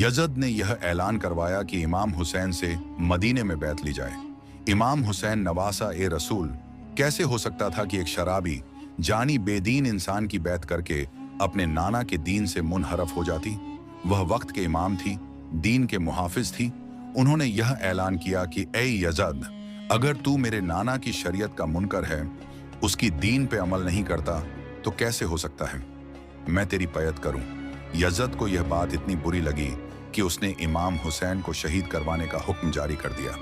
यजद ने यह ऐलान करवाया कि इमाम हुसैन से मदीने में बैत ली जाए। इमाम हुसैन नवासा ए रसूल कैसे हो सकता था कि एक शराबी जानी बेदीन इंसान की बैत करके अपने नाना के दीन से मुनहरफ हो जाती। वह वक्त के इमाम थी, दीन के मुहाफिज थी। उन्होंने यह ऐलान किया कि ए यजद, अगर तू मेरे नाना की शरीयत का मुनकर है, उसकी दीन पे अमल नहीं करता, तो कैसे हो सकता है मैं तेरी पैयत करूं। यजद को यह बात इतनी बुरी लगी कि उसने इमाम हुसैन को शहीद करवाने का हुक्म जारी कर दिया।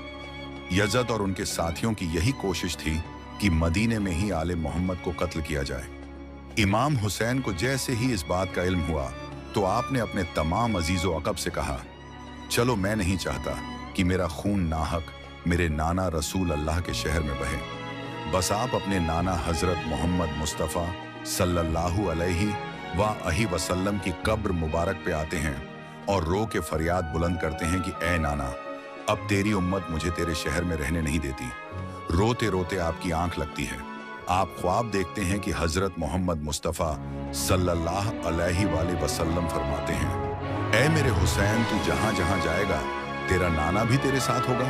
यजद और उनके साथियों की यही कोशिश थी कि मदीने में ही आले मोहम्मद को कत्ल किया जाए। इमाम हुसैन को जैसे ही इस बात का इल्म हुआ तो आपने अपने तमाम अजीजो अकब से कहा, चलो, मैं नहीं चाहता कि मेरा खून नाहक मेरे नाना रसूल अल्लाह के शहर में बहे। बस आप अपने नाना हजरत मोहम्मद मुस्तफ़ा सल्लल्लाहु अलैहि वसल्लम की कब्र मुबारक पे आते हैं और रो के फरियाद बुलंद करते हैं कि ए नाना, अब तेरी उम्मत मुझे तेरे शहर में रहने नहीं देती। रोते रोते आपकी आंख लगती है। आप ख्वाब देखते हैं कि हजरत मोहम्मद मुस्तफ़ा सल्लल्लाहु अलैहि वसल्लम फरमाते हैं, ए मेरे हुसैन, तू जहां जहां जाएगा तेरा नाना भी तेरे साथ होगा।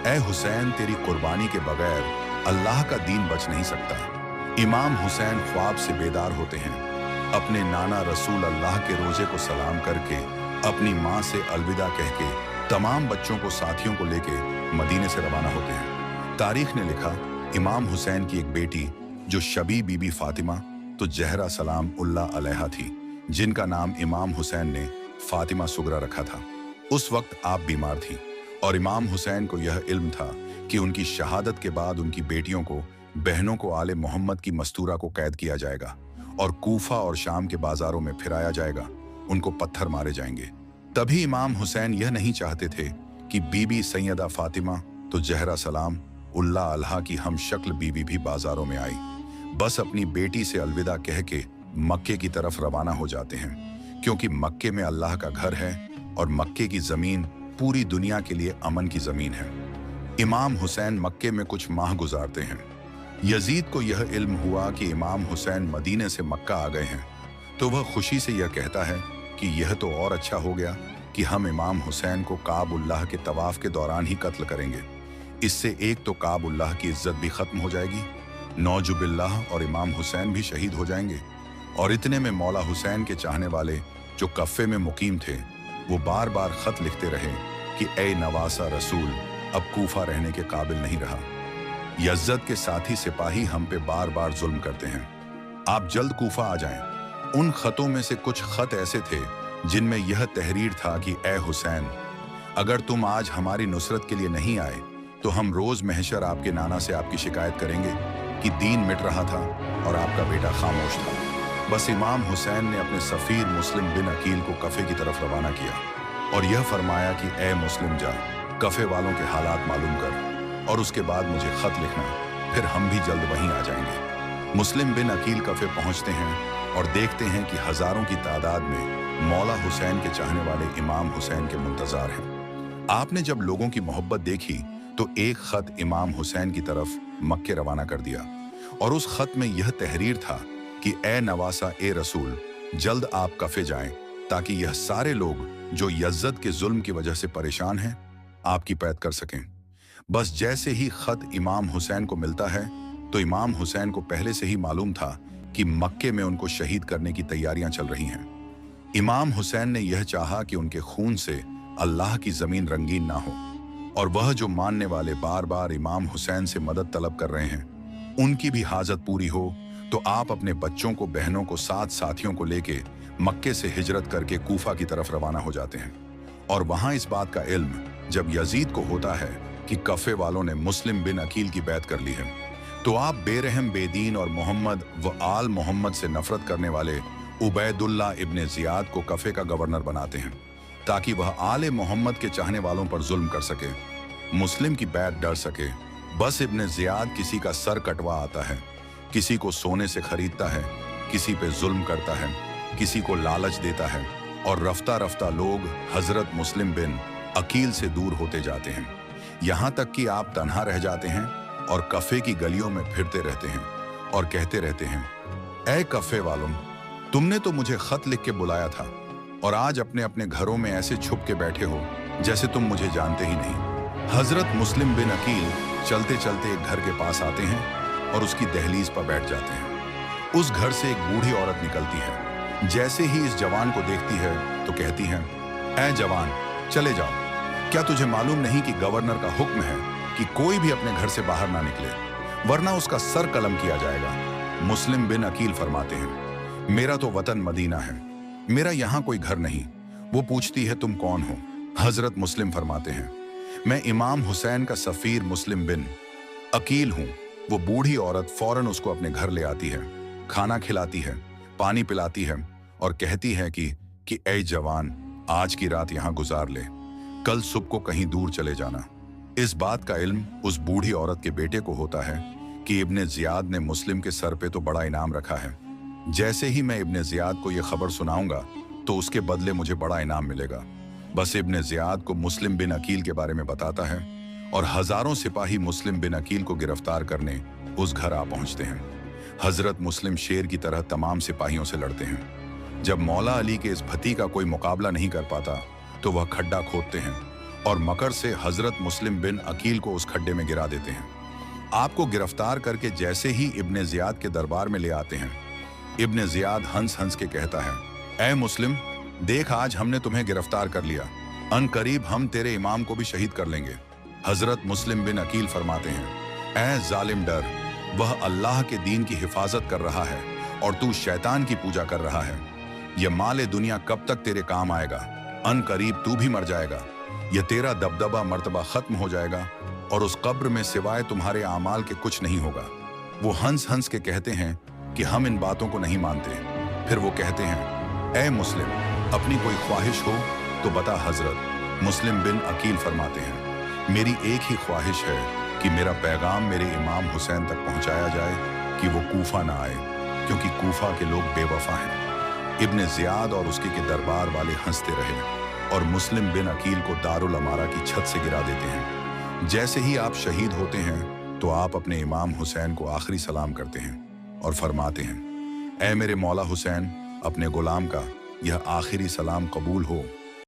ए हुसैन, तेरी कुर्बानी के बगैर अल्लाह का दीन बच नहीं सकता। इमाम हुसैन ख्वाब से बेदार होते हैं। अपने नाना रसूल अल्लाह के रोजे को सलाम करके अपनी माँ से अलविदा कह के तमाम बच्चों को साथियों को लेके मदीने से रवाना होते हैं। तारीख ने लिखा, इमाम हुसैन की एक बेटी जो शबी बीबी फातिमा तो जहरा सलाम उल्लाह अलैहा थी, जिनका नाम इमाम हुसैन ने फातिमा सुगरा रखा था। उस वक्त आप बीमार थी और इमाम हुसैन को यह इल्म था कि उनकी शहादत के बाद उनकी बेटियों को, बहनों को आले मोहम्मद की मस्तूरा को कैद किया जाएगा और कूफा और शाम के बाजारों में फिराया जाएगा, उनको पत्थर मारे जाएंगे। तभी इमाम हुसैन यह नहीं चाहते थे कि बीबी सैयदा फातिमा तो जहरा सलाम उल्लाह अलहा की हम शक्ल बीबी भी बाजारों में आई। बस अपनी बेटी से अलविदा कह के मक्के की तरफ रवाना हो जाते हैं, क्योंकि मक्के में अल्लाह का घर है और मक्के की जमीन पूरी दुनिया के लिए अमन की जमीन है। इमाम हुसैन मक्के में कुछ माह गुजारते हैं। यजीद को यह इल्म हुआ कि इमाम हुसैन मदीने से मक्का आ गए हैं, तो वह खुशी से यह कहता है कि यह तो और अच्छा हो गया कि हम इमाम हुसैन को काबुल्लाह के तवाफ के दौरान ही कत्ल करेंगे। इससे एक तो काबुल्लाह की इज्जत भी खत्म हो जाएगी, नौजुबिल्लाह और इमाम हुसैन भी शहीद हो जाएंगे। और इतने में मौला हुसैन के चाहने वाले जो कफ़े में मुकीम थे, वो बार बार खत लिखते रहे कि ए नवासा रसूल, अब कूफा रहने के काबिल नहीं रहा। यजद के साथी सिपाही हम पे बार बार जुल्म करते हैं, आप जल्द कूफा आ जाएं। उन खतों में से कुछ खत ऐसे थे जिनमें यह तहरीर था कि ए हुसैन, अगर तुम आज हमारी नुसरत के लिए नहीं आए तो हम रोज महशर आपके नाना से आपकी शिकायत करेंगे कि दीन मिट रहा था और आपका बेटा खामोश था। बस इमाम हुसैन ने अपने सफ़ीर मुस्लिम बिन अकील को कफ़े की तरफ रवाना किया और यह फरमाया कि ए मुस्लिम, जा कफ़े वालों के हालात मालूम कर और उसके बाद मुझे ख़त लिखना, फिर हम भी जल्द वहीं आ जाएंगे। मुस्लिम बिन अकील कफ़े पहुंचते हैं और देखते हैं कि हज़ारों की तादाद में मौला हुसैन के चाहने वाले इमाम हुसैन के मुंतज़ार हैं। आपने जब लोगों की मोहब्बत देखी तो एक ख़त इमाम हुसैन की तरफ मक्के रवाना कर दिया और उस ख़त में यह तहरीर था कि ए नवासा ए रसूल, जल्द आप कफ़े जाएं ताकि यह सारे लोग जो यजद के जुल्म की वजह से परेशान हैं, आपकी पैद कर सकें। बस जैसे ही ख़त इमाम हुसैन को मिलता है तो इमाम हुसैन को पहले से ही मालूम था कि मक्के में उनको शहीद करने की तैयारियां चल रही हैं। इमाम हुसैन ने यह चाहा कि उनके खून से अल्लाह की ज़मीन रंगीन ना हो और वह जो मानने वाले बार बार इमाम हुसैन से मदद तलब कर रहे हैं, उनकी भी हाजत पूरी हो। तो आप अपने बच्चों को, बहनों को, साथ साथियों को लेके मक्के से हिजरत करके कूफा की तरफ रवाना हो जाते हैं। और वहां इस बात का इल्म जब यजीद को होता है कि कफ़े वालों ने मुस्लिम बिन अकील की बैत कर ली है, तो आप बेरहम, बेदीन और मोहम्मद व आल मोहम्मद से नफरत करने वाले उबैदुल्ला इब्ने ज़ियाद को कफ़े का गवर्नर बनाते हैं ताकि वह आले मोहम्मद के चाहने वालों पर जुल्म कर सके, मुस्लिम की बैत डर सके। बस इब्ने ज़ियाद किसी का सर कटवा आता है, किसी को सोने से खरीदता है, किसी पे जुल्म करता है, किसी को लालच देता है और रफ्ता रफ्ता लोग हजरत मुस्लिम बिन अकील से दूर होते जाते हैं, यहाँ तक कि आप तन्हा रह जाते हैं और कफ़े की गलियों में फिरते रहते हैं और कहते रहते हैं, ए कफ़े वालों, तुमने तो मुझे खत लिख के बुलाया था, और आज अपने अपने घरों में ऐसे छुप के बैठे हो जैसे तुम मुझे जानते ही नहीं। हजरत मुस्लिम बिन अकील चलते चलते एक घर के पास आते हैं और उसकी दहलीज पर बैठ जाते हैं। उस घर से एक बूढ़ी औरत निकलती है। जैसे ही इस जवान को देखती है तो कहती है, ऐ जवान, चले जाओ। क्या तुझे मालूम नहीं कि गवर्नर का हुक्म है कि कोई भी अपने घर से बाहर ना निकले, वरना उसका सर कलम किया जाएगा। मुस्लिम बिन अकील फरमाते हैं, मेरा तो वतन मदीना है, मेरा यहाँ कोई घर नहीं। वो पूछती है, तुम कौन हो? हजरत मुस्लिम फरमाते हैं, मैं इमाम हुसैन का सफीर मुस्लिम बिन अकील हूँ। वो बूढ़ी औरत फौरन उसको अपने घर ले आती है, खाना खिलाती है, पानी पिलाती है और कहती है कि ऐ जवान, आज की रात यहाँ गुजार ले, कल सुबह को कहीं दूर चले जाना। इस बात का इल्म उस बूढ़ी औरत के बेटे को होता है कि इब्ने जियाद ने मुस्लिम के सर पे तो बड़ा इनाम रखा है। जैसे ही मैं इब्ने जियाद को यह खबर सुनाऊंगा तो उसके बदले मुझे बड़ा इनाम मिलेगा। बस इब्ने जियाद को मुस्लिम बिन अकील के बारे में बताता है और हजारों सिपाही मुस्लिम बिन अकील को गिरफ्तार करने उस घर आ पहुंचते हैं। हजरत मुस्लिम शेर की तरह तमाम सिपाहियों से लड़ते हैं। जब मौला अली के इस भती का कोई मुकाबला नहीं कर पाता तो वह खड्डा खोदते हैं और मकर से हजरत मुस्लिम बिन अकील को उस खड्डे में गिरा देते हैं। आपको गिरफ्तार करके जैसे ही इब्ने जियाद के दरबार में ले आते हैं, इब्ने जियाद हंस हंस के कहता है, ऐ मुस्लिम, देख आज हमने तुम्हें गिरफ्तार कर लिया, अनकरीब हम तेरे इमाम को भी शहीद कर लेंगे। हजरत मुस्लिम बिन अकील फरमाते हैं, ऐ जालिम डर, वह अल्लाह के दीन की हिफाजत कर रहा है और तू शैतान की पूजा कर रहा है। यह माले दुनिया कब तक तेरे काम आएगा? अनकरीब तू भी मर जाएगा। यह तेरा दबदबा मर्तबा खत्म हो जाएगा और उस कब्र में सिवाय तुम्हारे आमाल के कुछ नहीं होगा। वो हंस हंस के कहते हैं कि हम इन बातों को नहीं मानते। फिर वो कहते हैं, ऐ मुस्लिम, अपनी कोई ख्वाहिश हो तो बता। हजरत मुस्लिम बिन अकील फरमाते हैं, मेरी एक ही ख्वाहिश है कि मेरा पैगाम मेरे इमाम हुसैन तक पहुंचाया जाए कि वो कूफा ना आए, क्योंकि कूफा के लोग बेवफा हैं। इब्ने जियाद और उसके के दरबार वाले हंसते रहे और मुस्लिम बिन अकील को दारुल अमारा की छत से गिरा देते हैं। जैसे ही आप शहीद होते हैं तो आप अपने इमाम हुसैन को आखिरी सलाम करते हैं और फरमाते हैं, ऐ मेरे मौला हुसैन, अपने गुलाम का यह आखिरी सलाम कबूल हो।